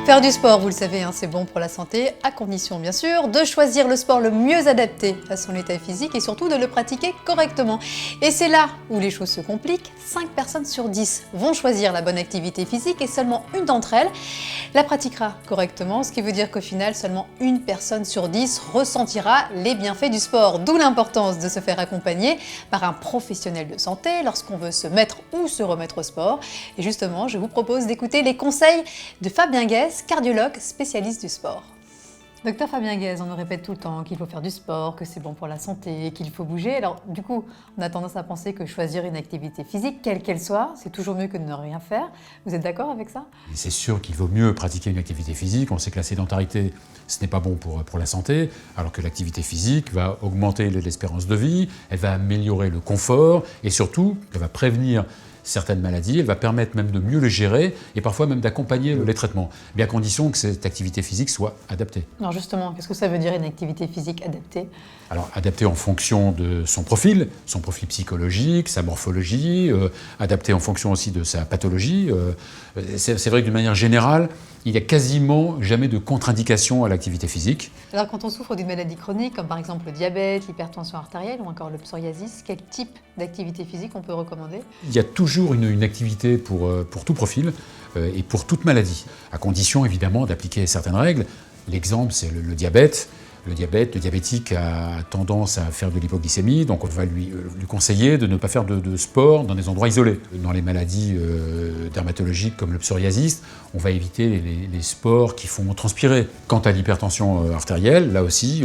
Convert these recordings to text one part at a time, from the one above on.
Faire du sport, vous le savez, c'est bon pour la santé, à condition bien sûr de choisir le sport le mieux adapté à son état physique et surtout de le pratiquer correctement. Et c'est là où les choses se compliquent. 5 personnes sur 10 vont choisir la bonne activité physique et seulement une d'entre elles la pratiquera correctement, ce qui veut dire qu'au final, seulement une personne sur 10 ressentira les bienfaits du sport. D'où l'importance de se faire accompagner par un professionnel de santé lorsqu'on veut se mettre ou se remettre au sport. Et justement, je vous propose d'écouter les conseils de Fabien Guez, cardiologue spécialiste du sport. Docteur Fabien Guez, on nous répète tout le temps qu'il faut faire du sport, que c'est bon pour la santé, qu'il faut bouger. Alors du coup, on a tendance à penser que choisir une activité physique, quelle qu'elle soit, c'est toujours mieux que de ne rien faire. Vous êtes d'accord avec ça? C'est sûr qu'il vaut mieux pratiquer une activité physique. On sait que la sédentarité, ce n'est pas bon pour la santé, alors que l'activité physique va augmenter l'espérance de vie, elle va améliorer le confort et surtout, elle va prévenir certaines maladies, elle va permettre même de mieux les gérer et parfois même d'accompagner les traitements, mais à condition que cette activité physique soit adaptée. Alors justement, qu'est-ce que ça veut dire une activité physique adaptée? Alors adaptée en fonction de son profil psychologique, sa morphologie, adaptée en fonction aussi de sa pathologie. C'est vrai que d'une manière générale, il n'y a quasiment jamais de contre-indication à l'activité physique. Alors quand on souffre d'une maladie chronique, comme par exemple le diabète, l'hypertension artérielle ou encore le psoriasis, quel type d'activité physique on peut recommander? Il y a toujours une activité pour tout profil et pour toute maladie, à condition évidemment d'appliquer certaines règles. L'exemple, c'est le diabète. Le diabétique a tendance à faire de l'hypoglycémie, donc on va lui conseiller de ne pas faire de sport dans des endroits isolés. Dans les maladies dermatologiques comme le psoriasis, on va éviter les sports qui font transpirer. Quant à l'hypertension artérielle, là aussi,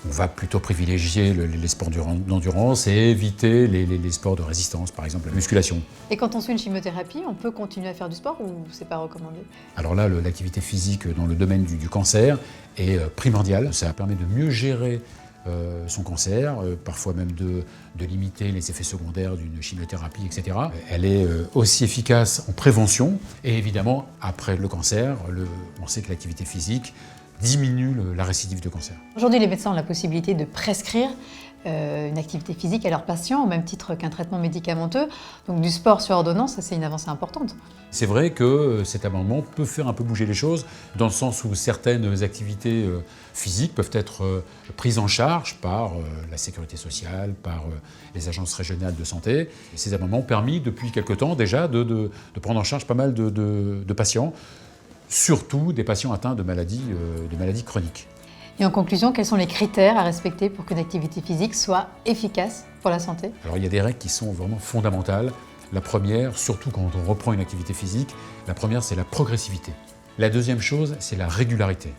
on va plutôt privilégier les sports d'endurance et éviter les sports de résistance, par exemple la musculation. Et quand on suit une chimiothérapie, on peut continuer à faire du sport ou c'est pas recommandé? Alors là, l'activité physique dans le domaine du cancer est primordiale. Ça permet de mieux gérer son cancer, parfois même de limiter les effets secondaires d'une chimiothérapie, etc. Elle est aussi efficace en prévention et évidemment, après le cancer, on sait que l'activité physique diminue la récidive de cancer. Aujourd'hui, les médecins ont la possibilité de prescrire une activité physique à leurs patients, au même titre qu'un traitement médicamenteux. Donc du sport sur ordonnance, ça c'est une avancée importante. C'est vrai que cet amendement peut faire un peu bouger les choses, dans le sens où certaines activités physiques peuvent être prises en charge par la sécurité sociale, par les agences régionales de santé. Et ces amendements ont permis depuis quelque temps déjà de prendre en charge pas mal de patients, surtout des patients atteints de maladies chroniques. Et en conclusion, quels sont les critères à respecter pour qu'une activité physique soit efficace pour la santé? Alors il y a des règles qui sont vraiment fondamentales. La première, surtout quand on reprend une activité physique, la première c'est la progressivité. La deuxième chose, c'est la régularité.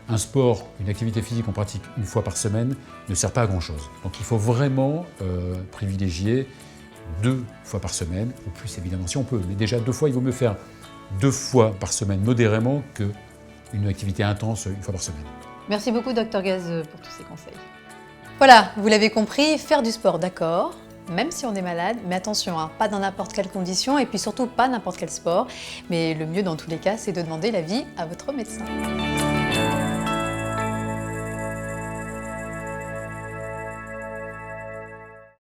Un sport, une activité physique qu'on pratique une fois par semaine ne sert pas à grand chose. Donc il faut vraiment privilégier 2 fois par semaine, ou plus évidemment si on peut. Mais déjà 2 fois, il vaut mieux faire 2 fois par semaine modérément qu'une activité intense une fois par semaine. Merci beaucoup, Dr Guez, pour tous ces conseils. Voilà, vous l'avez compris, faire du sport, d'accord, même si on est malade, mais attention, pas dans n'importe quelle condition et puis surtout pas n'importe quel sport. Mais le mieux dans tous les cas, c'est de demander l'avis à votre médecin.